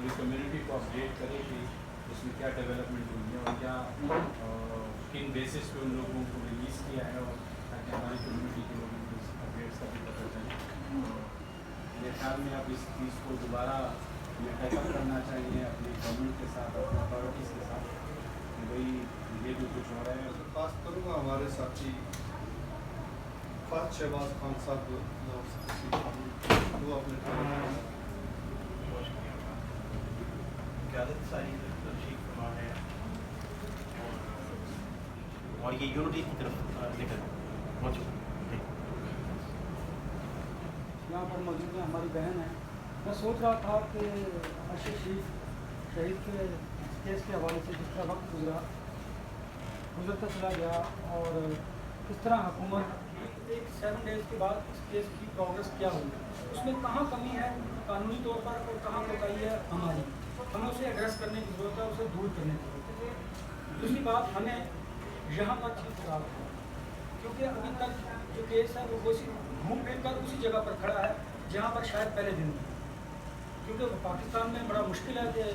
पूरी कम्युनिटी को अपडेट करें कि उसमें क्या डेवलपमेंट हुई है और क्या किन बेसिस पे उन लोगों को रिलीज़ किया है, और ताकि हमारी कम्युनिटी के लोगों को इस अपडेट्स का भी पता चले। मेरे ख्याल में अब इस चीज़ को दोबारा टेकअप करना चाहिए अपनी गवर्नमेंट के साथ, अपनी अथॉरिटीज़ के साथ, कि भाई ये जो कुछ हो रहा है। बात करूँगा हमारे साथी फात शहबाज खान साहब वो अपने क्यादत सारी तशरीफ फरमा है और ये यूनिटी की तरफ लेकर पहुँच चुका है। यहाँ पर मौजूद है हमारी बहन है। मैं सोच रहा था कि अरशद शरीफ शहीद के केस के हवाले से जिस तरह वक्त गुजरता चला गया और किस तरह हुकूमत एक 7 डेज़ के बाद इस केस की प्रोग्रेस क्या हुई, उसमें कहाँ कमी है कानूनी तौर पर और कहाँ कोताही है हमारी, हमें उसे एड्रेस करने की ज़रूरत है, उसे दूर करने की ज़रूरत है। दूसरी बात, हमें यहाँ पर चीज़ खराब है क्योंकि अभी तक जो केस है वो उसी घूम फिर कर उसी जगह पर खड़ा है जहाँ पर शायद पहले दिन था। क्योंकि पाकिस्तान में बड़ा मुश्किल है कि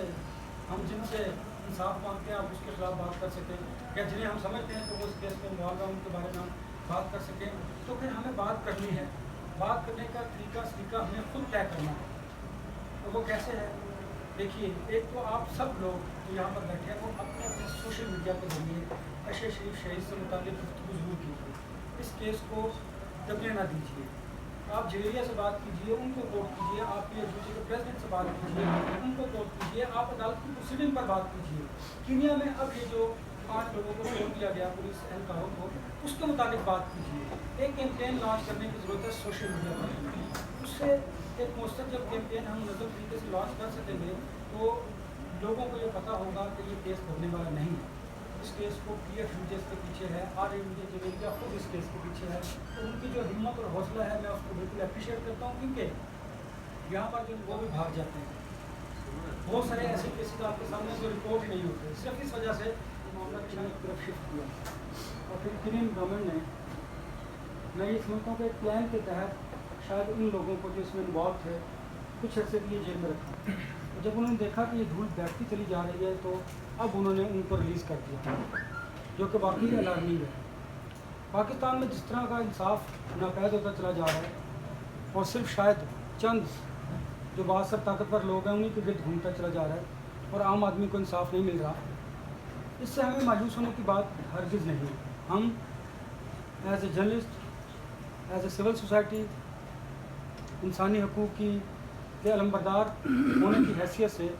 हम जिनसे इंसाफ मांगते हैं आप उसके खिलाफ बात कर सकें, या जिन्हें हम समझते हैं कि वो इस केस में मुआवजा उनके बारे में हम बात कर सकें। तो फिर हमें बात करनी है, बात करने का तरीका हमें खुद तय करना है। तो वो कैसे है? देखिए, एक तो आप सब लोग जो यहाँ पर बैठे हैं वो अपने अपने सोशल मीडिया के जरिए अरशद शरीफ शहीद से मुताबिक गुफ्तगू ज़रूर कीजिए, इस केस को दबने ना दीजिए। आप जवेरिया से बात कीजिए, उनको कोर्ट कीजिए, आप PFUJ के प्रेसिडेंट से बात कीजिए, उनको कोर्ट कीजिए, आप अदालत की प्रोसीडिंग पर बात कीजिए। कीनिया में अब ये जो 5 लोगों को छोड़ दिया गया पुलिस एहलकारों को, उसके मुताबिक बात कीजिए। एक कैंपेन लॉन्च करने की ज़रूरत है सोशल मीडिया पर। उससे एक मौसर जब कैंपेन हम नज़र तरीके से लॉन्च कर सकेंगे तो लोगों को ये पता होगा कि ये केस बढ़ने वाला नहीं है। इस केस को PFUJ के पीछे है, RMJ जवेरिया खुद इस केस के पीछे है। तो उनकी जो हिम्मत और हौसला है मैं उसको बिल्कुल अप्रिशिएट करता हूँ, क्योंकि यहाँ पर जो वो भी भाग जाते हैं। बहुत सारे ऐसे केसेस आपके सामने जो रिपोर्ट नहीं होते, सिर्फ इस वजह से मामला चाइना की तरफ शिफ्ट हुआ। और फिर कीनियन गवर्नमेंट ने, मैं ये समझता हूँ कि एक प्लान के तहत शायद उन लोगों को जो इसमें इन्वॉल्व थे कुछ अर्से के लिए जेल में रखा। और जब उन्होंने देखा कि ये धूल बैठती चली जा रही है तो अब उन्होंने उनको रिलीज़ कर दिया, जो कि वाकई अलार्मिंग है। पाकिस्तान में जिस तरह का इंसाफ नापैद होता चला जा रहा है और सिर्फ शायद चंद जो बासर ताकतवर लोग हैं उन्हीं के गिर्द घूमता चला जा रहा है और आम आदमी को इंसाफ नहीं मिल रहा, इससे हमें मायूस होने की बात हरगिज़ नहीं है। हम as a journalist, as a civil society, इंसानी हकूक़ के अलमबरदार होने की हैसियत से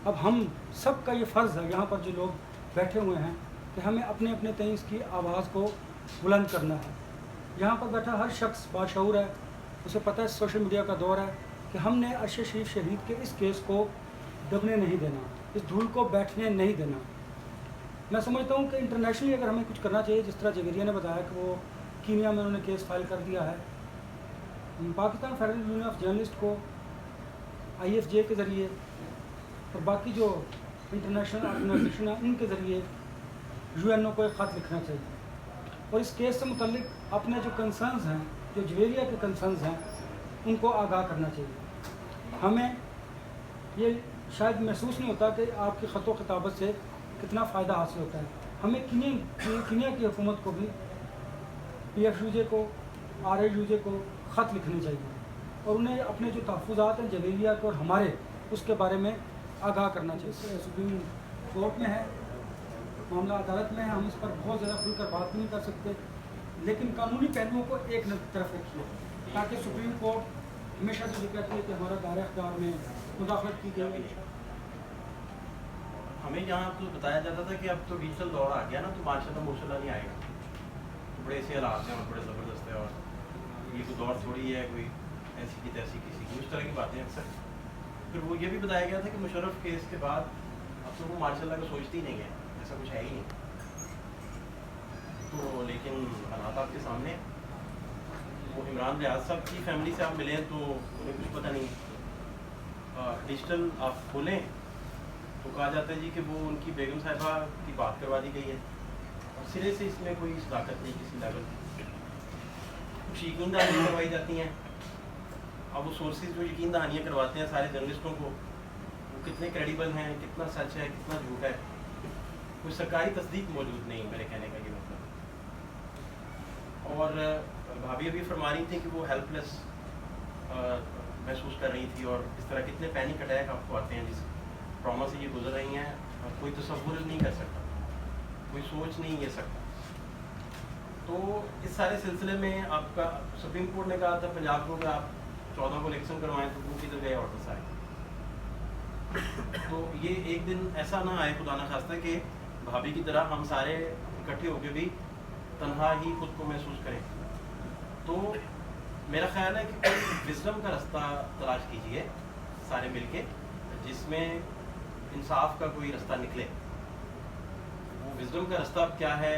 अब हम सब का ये फ़र्ज़ है यहाँ पर जो लोग बैठे हुए हैं कि हमें अपने अपने तय इसकी आवाज़ को बुलंद करना है। यहाँ पर बैठा हर शख्स बाशऊर है, उसे पता है सोशल मीडिया का दौर है कि हमने अरशद शरीफ शहीद के इस केस को दबने नहीं देना, इस धूल को बैठने नहीं देना। मैं समझता हूँ कि इंटरनेशनली अगर हमें कुछ करना चाहिए, जिस तरह जवेरिया ने बताया कि वो कीनिया में उन्होंने केस फाइल कर दिया है, Pakistan federal union of journalist को IFJ के ज़रिए और बाकी जो इंटरनेशनल ऑर्गेनाइजेशन है उनके ज़रिए UNO को एक ख़त लिखना चाहिए और इस केस से मुतल्लिक अपने जो कंसर्न्स हैं, जो जवेरिया के कंसर्न्स हैं, उनको आगाह करना चाहिए। हमें ये शायद महसूस नहीं होता कि आपकी ख़त व खिताबत से कितना फ़ायदा हासिल होता है। हमें कीनिया की हुकूमत को भी, PFUJ को, RAUJ को ख़त लिखने चाहिए और उन्हें अपने जो तहफ़्फ़ुज़ात हैं जवेरिया को और हमारे, उसके बारे में आगाह करना चाहिए। सुप्रीम कोर्ट में है, मामला अदालत में है, हम इस पर बहुत ज़्यादा खुलकर बात नहीं कर सकते, लेकिन कानूनी पहलुओं को एक तरफ रखिए ताकि सुप्रीम कोर्ट हमेशा से जो कहती है कि हमारा दायरा इख्तियार में मुदाखलत की गई। हमें यहाँ तो बताया जाता था कि अब तो डिजिटल दौर आ गया ना, तो माशाल्लाह मुशल्ला नहीं आएगा, तो बड़े ऐसे हालात हैं और बड़े ज़बरदस्त है और ये कोई दौर थोड़ी है कोई ऐसी की तैसी किसी की, उस तरह की बातें अक्सर। फिर वो ये भी बताया गया था कि मुशर्रफ केस के बाद अब तो वो माशाल्लाह को सोचती ही नहीं है, ऐसा कुछ है ही नहीं। तो लेकिन हालात आपके सामने, वो इमरान रियाज साहब की फैमिली से आप मिलें तो उन्हें कुछ पता नहीं। डिजिटल आप खोलें तो कहा जाता है जी कि वो उनकी बेगम साहिबा की बात करवा दी गई है और सिरे से इसमें कोई ताकत नहीं किसी लेवल की, कुछ यकीन दहानियाँ करवाई जाती हैं। अब वो सोर्सेज जो यकीन दहानियाँ करवाते हैं सारे जर्नलिस्टों को, वो कितने क्रेडिबल हैं, कितना सच है, कितना झूठ है, कोई सरकारी तस्दीक मौजूद नहीं, मेरे कहने का ये मतलब। और भाभी अभी फरमा रही थी कि वो हेल्पलेस महसूस कर रही थी, और इस तरह कितने पैनिक अटैक आपको आते हैं जिस ट्रॉमा से ये गुजर रही हैं, कोई तसव्वुर नहीं कर सकता, कोई सोच नहीं ये सकता। तो इस सारे सिलसिले में आपका सुप्रीम कोर्ट ने कहा था पंजाब को कि आप 14 को इलेक्शन करवाएं, तो वो किधर गए ऑर्डर्स आए। तो ये एक दिन ऐसा ना आए खुदा ना खास्ता कि भाभी की तरह हम सारे इकट्ठे होकर भी तन्हा ही खुद को महसूस करें। तो मेरा ख्याल है कि कोई विजडम का रास्ता तलाश कीजिए सारे मिलके, जिसमें इंसाफ का कोई रास्ता निकले। वो विजडम का रास्ता क्या है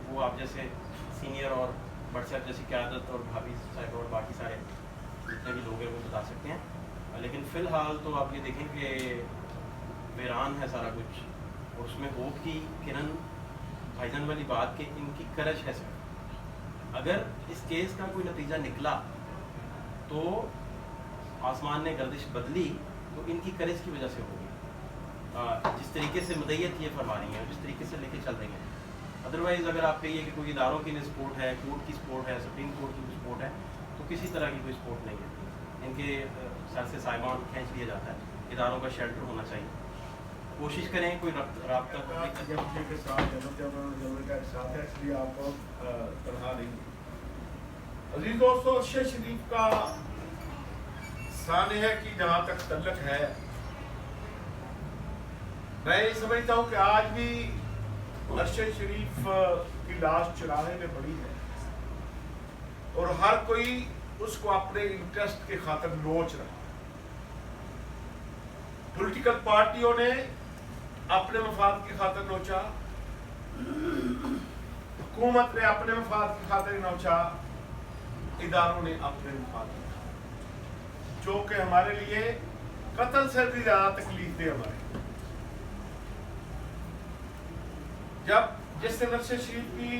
वो आप जैसे सीनियर और व्हाट्सएप जैसी क़यादत और भाभी साहब और बाकी सारे जितने भी लोग हैं वो बता सकते हैं, लेकिन फ़िलहाल तो आप ये देखें कि वीरान है सारा कुछ, और उसमें होप की किरण भाईजान वाली बात कि इनकी करज है सर। अगर इस केस का कोई नतीजा निकला तो आसमान ने गर्दिश बदली तो इनकी करज की वजह से होगी। जिस तरीके से मदय्यत ये फरमा रही हैं, जिस तरीके से लेके चल रही हैं, अदरवाइज़ अगर आप कहिए कि कोई इदारों की सपोर्ट है, कोर्ट की सपोर्ट है, सुप्रीम कोर्ट की सपोर्ट है, तो किसी तरह की कोई सपोर्ट नहीं है। इनके सर से साइबान खींच लिया जाता है, इदारों का शेल्टर होना चाहिए। कोशिश करें कोई राब्ता के साथ का साथ है, इसलिए आप तनहा नहीं। अजीज दोस्तों, अरशद शरीफ का सानह की जहाँ तक तल्लक है, मैं ये समझता हूँ कि आज भी अरशद शरीफ की लाश चौराहे में पड़ी है और हर कोई उसको अपने इंटरेस्ट के खातिर नोच रहा। पॉलिटिकल पार्टियों ने अपने मफाद की खातिर नोचा, हुकूमत ने अपने मफाद की खातिर नोचा, इदारों ने अपने मफाद की खातिर, जो कि हमारे लिए कत्ल से भी ज्यादा तकलीफ दे। हमारे जब जिस दिन अरशद शरीफ की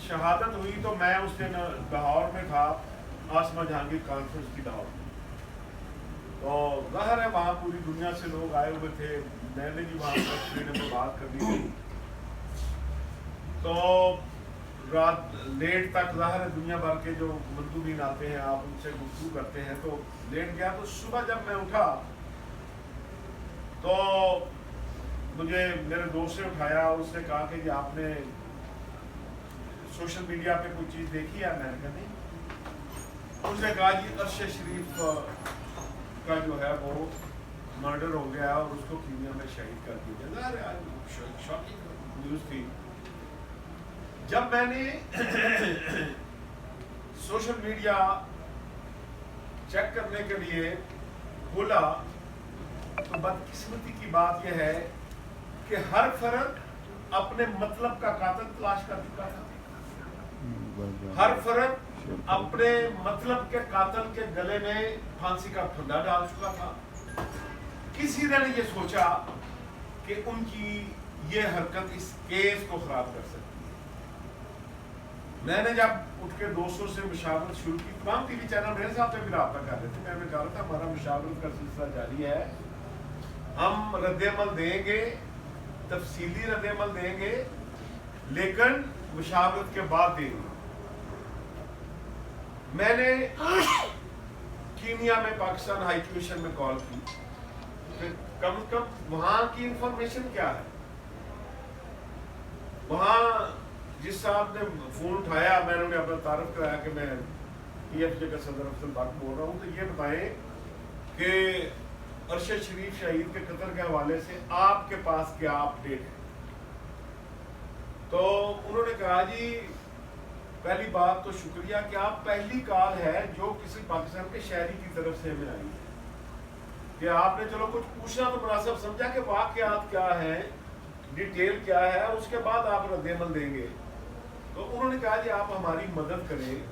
शहादत हुई तो मैं उस दिन लाहौर में था, आसमा जहांगीर कॉन्फ्रेंस की लाहौर में। तो ज़ाहिर है वहाँ पूरी दुनिया से लोग आए हुए थे, मैंने भी वहाँ पर बात करनी थी। तो रात लेट तक ज़ाहिर है दुनिया भर के जो मंदूबीन आते हैं, आप उनसे गुफ्तगू करते हैं, तो लेट गया। तो सुबह जब मैं उठा तो मुझे मेरे दोस्त ने उठाया और उसने कहा कि जी आपने सोशल मीडिया पे कोई चीज़ देखी है? मैंने कहा नहीं। उसने कहा जी अरशद शरीफ का जो है वो मर्डर हो गया और उसको कीनिया में शहीद कर दिया गया। शॉकिंग न्यूज़ थी। जब मैंने सोशल मीडिया चेक करने के लिए खोला तो बदकिस्मती की बात यह है कि हर फर्द अपने मतलब का कातिल तलाश कर चुका था। हर फर्द अपने मतलब के कातिल के गले में फांसी का फंदा डाल चुका था। किसी ने ये सोचा कि उनकी ये हरकत इस केस को खराब कर सकती है। मैंने जब उठ के दोस्तों से मुशावरत शुरू की, तमाम टीवी चैनल मेरे साथ भी रब्ता कर रहे थे, मैंने कहा था हमारा मुशावरत का सिलसिला जारी है, हम रद्द-ए-अमल देंगे, तफसीली रद्द-ए-अमल देंगे, लेकिन मुशावरत के बाद देंगे। मैंने कीनिया में पाकिस्तान हाई कमीशन में कॉल की, फिर कम से कम वहाँ की इंफॉर्मेशन क्या है। वहाँ जिस साहब ने फ़ोन उठाया, मैंने उन्हें अपना तारुफ कराया कि मैं PFJ का सदर अफजल भट्ट बोल रहा हूँ, तो ये बताएं कि अरशद शरीफ शहीद के कत्ल के हवाले से आपके पास क्या अपडेट है। तो उन्होंने कहा जी पहली बात तो शुक्रिया कि आप पहली कॉल है जो किसी पाकिस्तान के शहरी की तरफ से हमें आई है कि आपने चलो कुछ पूछना तो मुनासिब समझा कि वाक़यात क्या है, डिटेल क्या है, और उसके बाद आप रद्द-ए-अमल देंगे। तो उन्होंने कहा जी आप हमारी मदद करें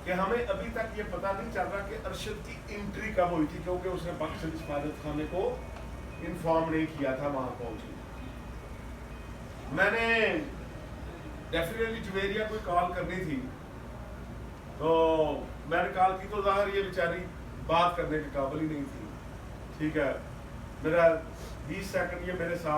कि हमें अभी तक ये पता नहीं चल रहा कि अरशद की एंट्री कब हुई थी, क्योंकि उसने पाकिस्तान हिफाजत खाने को इन्फॉर्म नहीं किया था वहाँ पहुँचे। मैंने डेफिनेटली जवेरिया कोई कॉल करनी थी, तो मैंने कॉल की तो ज़ाहिर ये बेचारी बात करने के काबिल ही नहीं थी। ठीक है, मेरा 20 सेकंड ये मेरे साथ